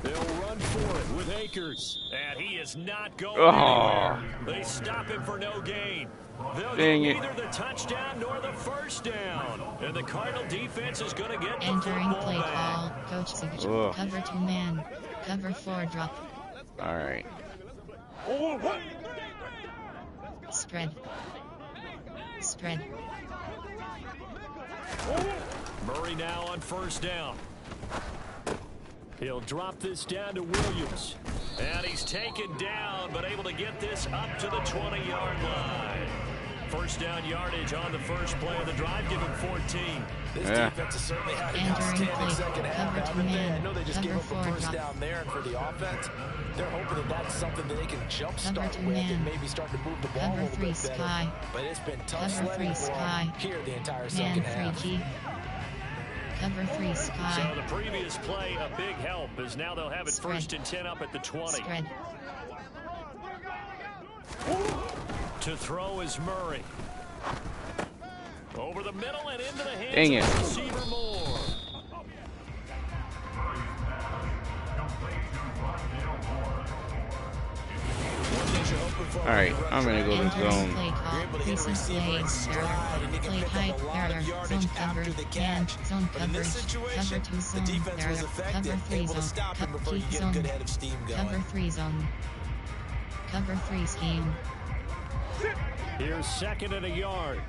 They'll run for it with Akers. And he is not going anywhere. They stop him for no gain. They'll get neither the touchdown nor the first down. And the Cardinal defense is going to get the Entering football play back. call. Coach suggests cover 2 man. Cover 4 drop. All right. Spread. Spread. Murray now on 1st down. He'll drop this down to Williams. And he's taken down, but able to get this up to the 20-yard line. 1st down yardage on the first play of the drive, give him 14. This defense has certainly had an outstanding second half. I know they just gave up a first down there, and for the offense, they're hoping that that's something that they can jumpstart with and maybe start to move the ball a little bit better. But it's been tough sledding for them here the entire second half. 3G. Cover 3 sky. So the previous play, a big help, as now they'll have it Spread. 1st and 10 up at the 20. Spread. To throw is Murray. Over the middle and into the hands Dang it. of receiver Moore. All right, I'm going to go to zone. Play call. Recent plays. There are play type. There are zone cover and zone coverage. Cover 2 zone. There are cover 3 zone. Cover 2 zone. Cover 3 zone. Cover 3 scheme. Here's 2nd and a yard.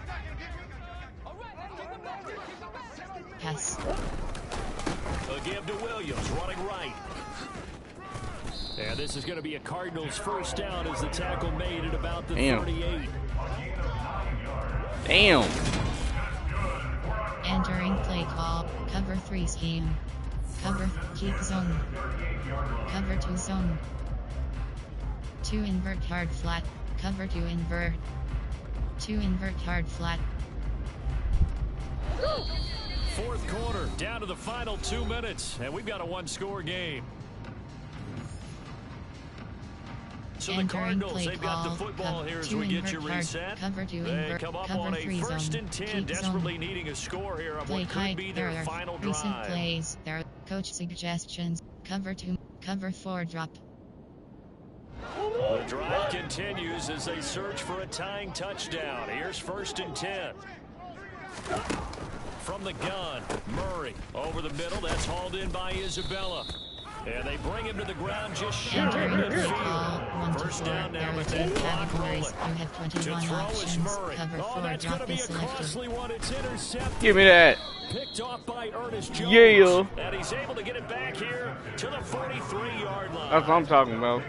Pass. A give to Williams, running right. And this is going to be a Cardinals 1st down as the tackle made at about the 38. Damn. Entering play call. Cover 3 scheme. Cover, keep zone. Cover 2 zone. 2 invert hard flat. Cover 2 invert. 2 invert hard flat. Fourth quarter, down to the final 2 minutes, and we've got a one-score game. So the Cardinals, they've got the football here as we get you reset. They come up on a 1st and 10, desperately needing a score here on what could be their final drive. Recent plays, there are coach suggestions. Cover 2, cover 4 drop. The drive continues as they search for a tying touchdown. Here's 1st and 10. From the gun, Murray over the middle. That's hauled in by Isabella. And they bring him to the ground just short of midfield. First down now with that clock rolling. To throw is Murray. Oh, that's going to be a costly one. It's intercepted. Give me that. Picked off by Ernest Jones. Yeah. And he's able to get it back here to the 43-yard line. That's what I'm talking about.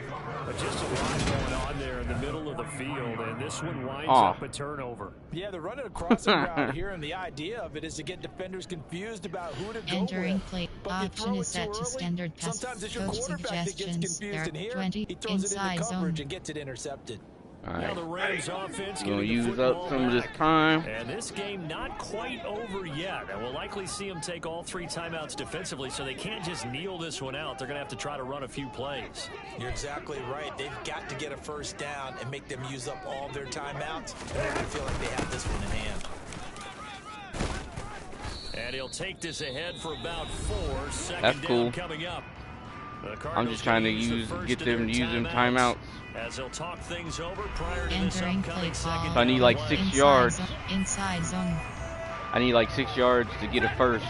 But just a lot going on there in the middle of the field, and this one winds up a turnover. Yeah, they're running a crossing route here, and the idea of it is to get defenders confused about who to go Entering with. play But option is set to standard pass. Sometimes it's your Coach quarterback that gets suggestions. confused, and here 20 he throws it inside into coverage zone. and gets it intercepted. All Now right. the Rams offense We're going to getting the use up football some of this back. time. And this game not quite over yet. And we'll likely see them take all 3 timeouts defensively, so they can't just kneel this one out. They're going to have to try to run a few plays. You're exactly right. They've got to get a first down and make them use up all their timeouts. And they're going to feel like they have this one in hand. And he'll take this ahead for about 4. Second That's cool. down coming up. I'm just trying to get them to use them timeouts. As they'll talk things over prior to this Entering play upcoming second call. I need like 6 Inside yards. zone. Inside zone. I need like 6 yards to get a first.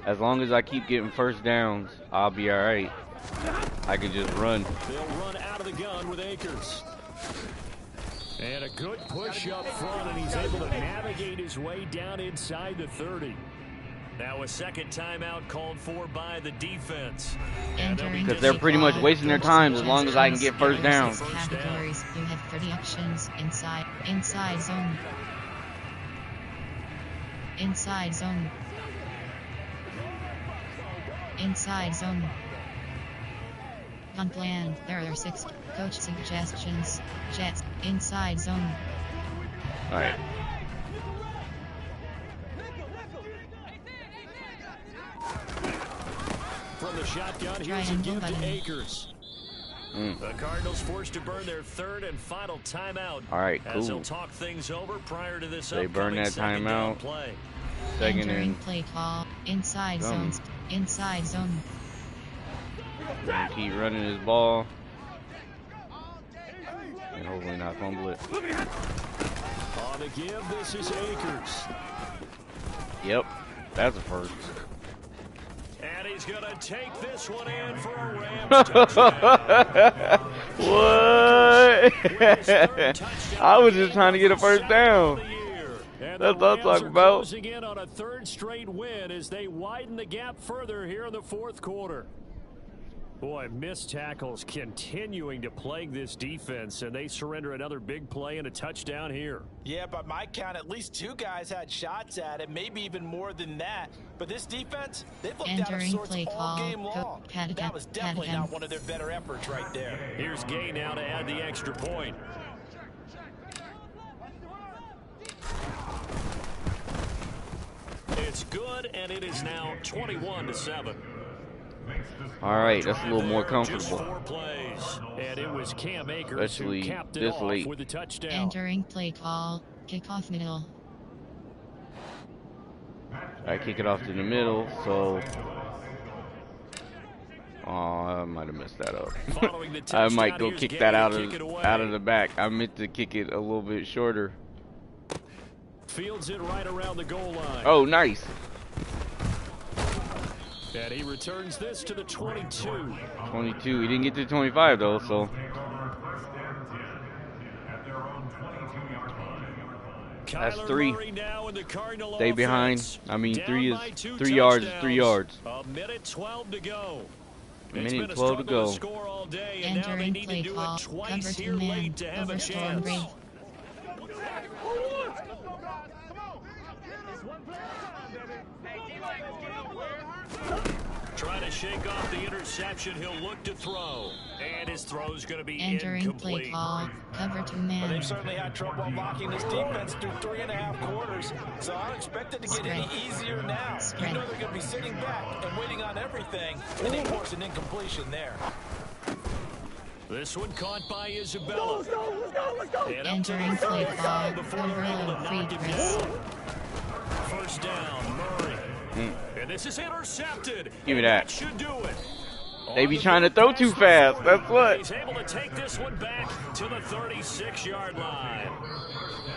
As long as I keep getting first downs, I'll be all right. I can just run. They'll run out of the gun with Akers. And a good push up front, and he's able to navigate his way down inside the 30. Now a second timeout called for by the defense. Because they're pretty much wasting their time as long as I can get first down. Categories. You have 30 actions inside zone. Inside zone. Inside zone. Punt land. There are 6 coach suggestions. Jets. Inside zone. All right. From the shotgun, here's a give to Akers. The Cardinals forced to burn their 3rd and final timeout. All right, As cool. they'll talk things over prior to this They burn that second down timeout. play. Second Entering and play call. Inside zones. Inside zone. keep running his ball. And hopefully not fumble it. On the give, this is Akers. Yep, that's a first. And he's going to take this one in for a Rams touchdown. What? I was just trying to get a first down. That's what I'm talking about. Closing in on a 3rd straight win as they widen the gap further here in the 4th quarter. Boy, missed tackles continuing to plague this defense, and they surrender another big play and a touchdown here. Yeah, by my count, at least 2 guys had shots at it, maybe even more than that. But this defense, they've looked out of Entering sorts play all call. game long. That was definitely not one of their better efforts right there. Here's Gay now to add the extra point. It's good, and it is now 21-7. All right, that's a little more Just comfortable. 4 plays, and it was Cam Akers Especially who capped it this off late. with a touchdown. Entering play call. Kickoff middle. I kick it off to the middle, so. Oh, I might have messed that up. Following the I touchdown, might go here's kick Gay that to out kick it away. of the back. I meant to kick it a little bit shorter. Fields it right around the goal line. Oh, nice. And he returns this to the 22. 22. He didn't get to 25 though, so. That's Kyler 3. Murray now in the Cardinal Stay behind. offense. I mean, Down 3 by is 2 3 yards. Is 3 touchdowns. yards. A minute 12 to go. A It's minute been 12 to struggle go. score all day, and now they Entering need to play do call. it twice Cover here 2 man. late to have a Overstorm chance. break. Trying to shake off the interception, he'll look to throw. And his throw's going to be Entering incomplete. play call, cover 2 man. Well, they've certainly had trouble blocking this defense through 3.5 quarters, so I don't expect it to get any easier now. You know they're going to be sitting back and waiting on everything, and they force an incompletion there. This one caught by Isabella. Let's go. Entering play call, before they're able to knock him down. First down, Murray. And this is intercepted. Give me that. Should do it. They be trying to throw too fast. That's what. He's able to take this one back to the 36-yard line.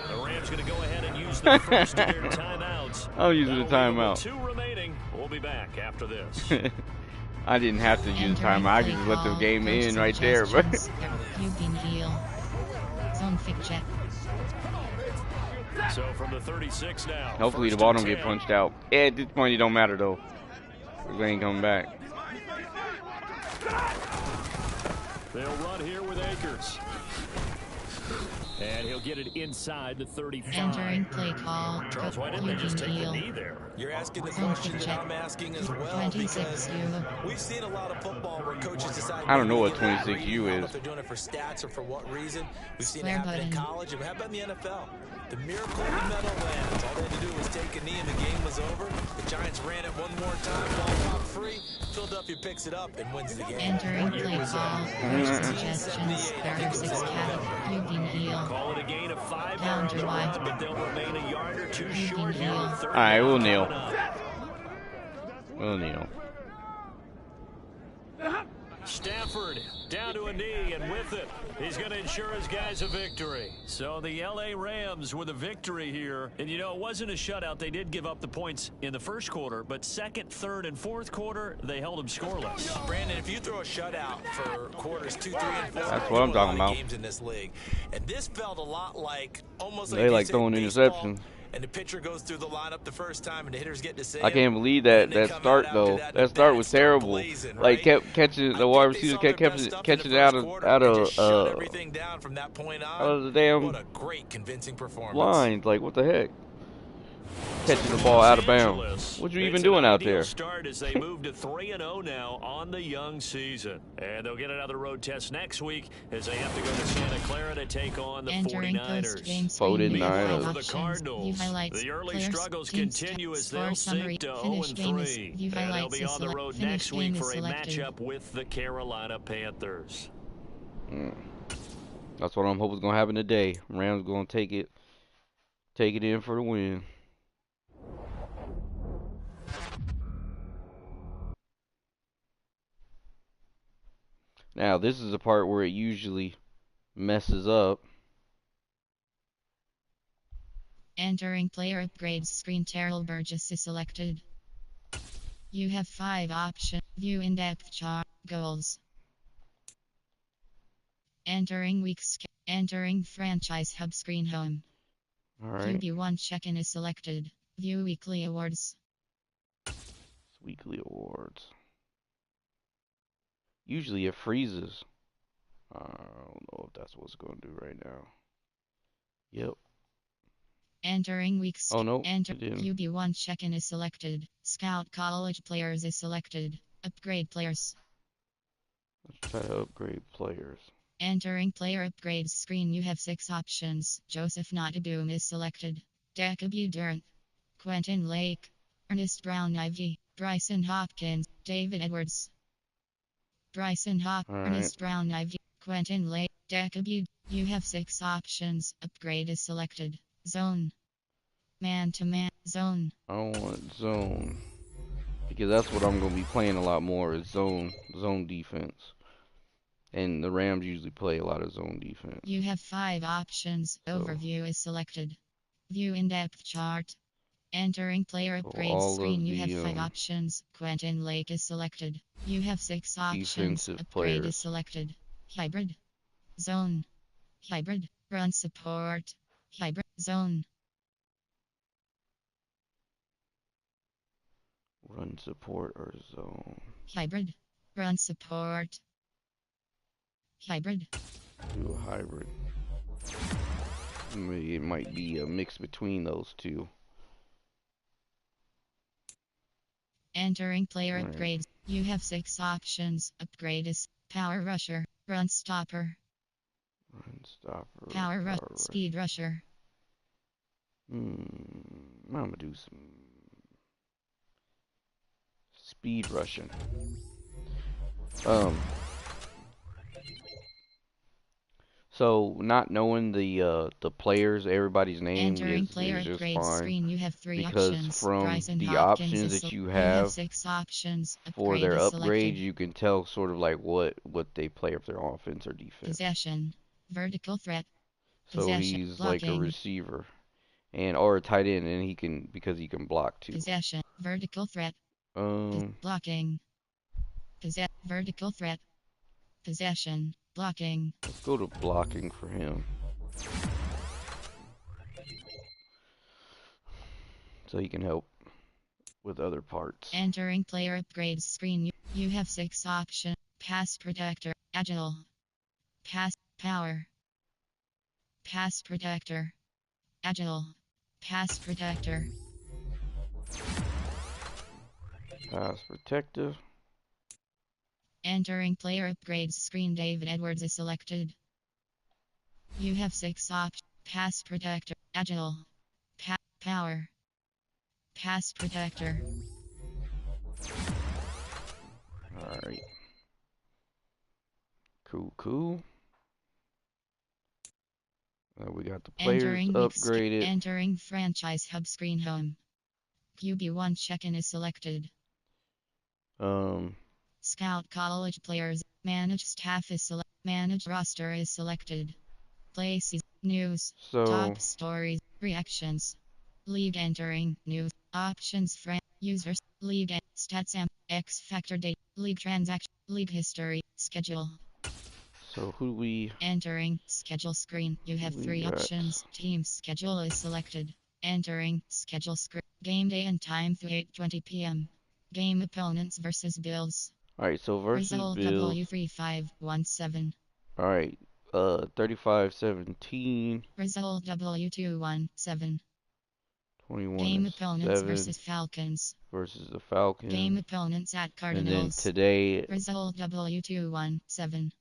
The Rams going to go ahead and use the first of their timeouts. I'm using the timeout. 2 remaining. We'll be back after this. I didn't have to use timeout. I could just let the game in right there, but. So from the 36 now. Hopefully the ball don't get punched out. At this point, it don't matter though. We ain't coming back. They'll run here with Akers. And he'll get it inside the 35. Entering play call. Charles, why didn't they just take the knee there? You're asking the question that I'm asking as well, because we've seen a lot of football where coaches decide. I don't know what 26U is. If they're doing it for stats or for what reason. We've seen it happen in college, and how about in the NFL? The miracle medal lands. All they had to do was take a knee and the game was over. The Giants ran it one more time, ball popped free. Philadelphia picks it up and wins the game. Entering play call. Suggestions. There are 6 categories. Heel. Call it a gain of 5 Counter yards, wide. but they'll remain a yard or 2 short here. All right, we'll kneel. We'll kneel. Stafford down to a knee, and with it, he's going to ensure his guys a victory. So the L.A. Rams with a victory here. And, you know, it wasn't a shutout. They did give up the points in the first quarter, but second, third, and fourth quarter, they held them scoreless. Brandon, if you throw a shutout for quarters 2, 3, and 4, that's what I'm talking about. Games in this league. And this felt a lot like almost they like throwing baseball, interceptions. and the pitcher goes through the lineup the first time, and the hitters get to say I can't believe that start though. That start was terrible. Blazing, right? Like kept catching the wide receiver kept catching it out of the damn what a great convincing performance. lines. Like what the heck? Catching the ball out of bounds. What you even doing out there? Start as they move to 3-0 now on the young season, and they'll get another road test next week as they have to go to Santa Clara to take on the 49ers. 49ers. The Cardinals. The early struggles continue as they'll sink to 0-3, and they'll be on the road next week for a matchup with the Carolina Panthers. That's what I'm hoping is gonna happen today. Rams gonna take it in for the win. Now, this is the part where it usually messes up. Entering player upgrades screen. Terrell Burgess is selected. You have 5 options. View in-depth chart. Goals. Entering weeks. Entering franchise hub screen home. Alright. QB1 check-in is selected. View weekly awards. Weekly awards. Usually it freezes. I don't know if that's what's going to do right now. Yep. Entering weeks. Oh no. Enter QB1 check-in is selected. Scout college players is selected. Upgrade players. Let's try to upgrade players. Entering player upgrades screen. You have 6 options. Joseph Notaboom is selected. Jacoby Durant. Quentin Lake. Ernest Brown Ivy. Bryson Hopkins. David Edwards. Bryson Hopkins. Right. Ernest Brown Ivy. Quentin Lake. Jacoby. You have 6 options. Upgrade is selected. Zone. Man-to-man. Zone. I don't want zone. Because that's what I'm going to be playing a lot more is zone defense. And the Rams usually play a lot of zone defense. You have 5 options. Overview is selected. View in-depth chart. Entering player upgrade screen. You have 5 options. Quentin Lake is selected. You have 6 options. Defensive Upgrade players. is selected. Hybrid. Zone. Hybrid. Run support. Hybrid. Zone. Run support or zone. Hybrid. Run support. Hybrid. Do a hybrid. Maybe it might be a mix between those two. Entering player All right. upgrades. You have 6 options. Upgrade is Power Rusher, Run Stopper, Run stopper, Power Rush, power rush. Speed Rusher. I'm gonna do some speed rushing. Um, so not knowing the players, everybody's name Entering player is just upgrades fine screen. You have 3 because options. from Bryson the Hopkins options is that you You have have 6 options. for Upgrade their is upgrades, selected. you can tell sort of like what they play if they're offense or defense. Possession. Vertical threat. So Possession. he's like a Blocking. receiver and or a tight end, and he can because he can block too. Possession. Vertical threat. Blocking. Vertical threat. Possession. Blocking. Let's go to blocking for him, so he can help with other parts. Entering player upgrades screen. You have 6 options. Pass protector. Agile. Pass. Power. Pass protector. Agile. Pass protector. Pass protective. Entering player upgrades screen. David Edwards is selected. You have 6 options. Pass protector. Agile. Power. Pass protector. Alright. Cool. We got the players upgraded. Entering franchise hub screen home. QB1 check-in is selected. Scout college players. Manage staff is selected. Manage roster is selected. Places. News. So Top stories. Reactions. League entering. News. Options. Users. League. Stats. X factor date. League transaction. League history. Schedule. so who we Entering schedule screen. You have 3 got? options. Team schedule is selected. Entering schedule screen. Game day and time through 8:20 p.m. Game opponents versus Bills. Alright, so versus Result Bills. W3517. Alright, 35-17. Result W217. 21 Game to opponents 7 versus Falcons. versus the Falcons. Game opponents at And then Cardinals. today, Result W217.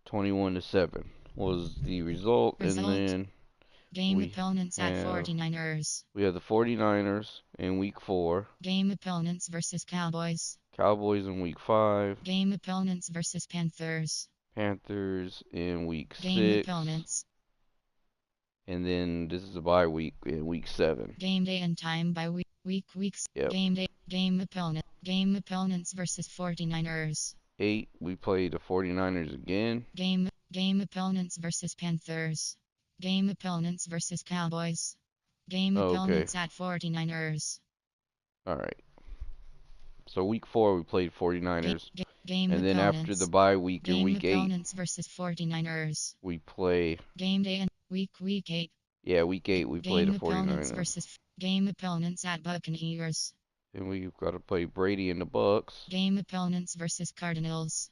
21 to 7 was the result. And then Game we opponents at have 49ers. we have the 49ers in week 4, Game opponents versus Cowboys. Cowboys in week 5, Game opponents versus Panthers. Panthers in week Game 6, opponents. and then this is a bye week in week 7. Game day and time by weeks. Yep. Game day. Game opponent. Game opponents versus 49ers. 8, we play the 49ers again. Game opponents versus Panthers. Game opponents versus Cowboys. Game opponents at 49ers. Alright. So week 4 we played 49ers. Game and then after the bye week in week 8, opponents versus 49ers. we play Game day and week 8. Yeah, week 8 we play the 49ers. Versus game opponents at Buccaneers. And we've got to play Brady and the Bucks. Game opponents versus Cardinals.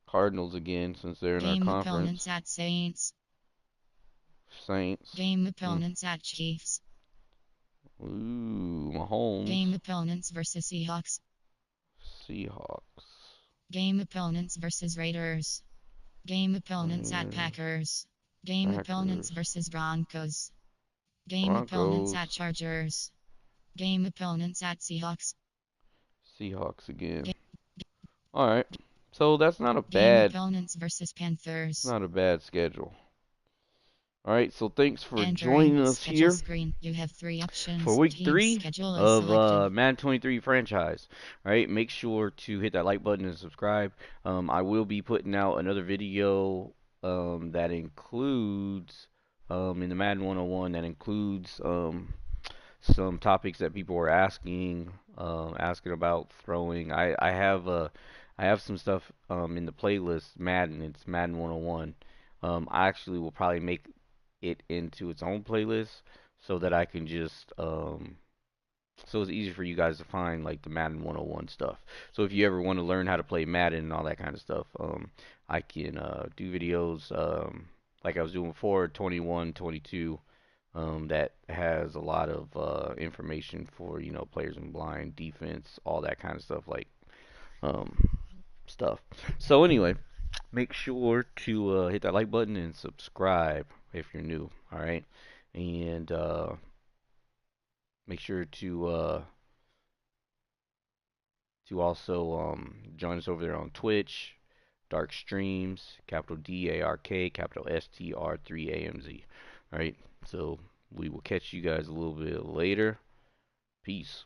Cardinals again since they're in our conference. Game opponents at Saints. Game opponents at Chiefs. Ooh, Mahomes. Game opponents versus Seahawks. Game opponents versus Raiders. Game opponents at Packers. Game opponents versus Broncos. Game opponents at Chargers. Game opponents at Seahawks. Seahawks again. Alright. So that's not a bad Game opponents versus Panthers. Not a bad schedule. Alright, so thanks for joining us here screen. You have 3 options. for week 3 of Madden 23 franchise. Alright, make sure to hit that like button and subscribe. I will be putting out another video that includes in the Madden 101 that includes some topics that people were asking about throwing. I have some stuff in the playlist Madden. It's Madden 101. I actually will probably make it into its own playlist so that I can just so it's easy for you guys to find like the Madden 101 stuff. So if you ever want to learn how to play Madden and all that kind of stuff, I can do videos like I was doing before, 21, 22, that has a lot of information for, you know, players in blind, defense, all that kind of stuff, like um, stuff. So anyway, make sure to hit that like button and subscribe if you're new. All right, and make sure to also join us over there on Twitch, Dark Streams, capital DARK, capital STR3AMZ. All right, so we will catch you guys a little bit later. Peace.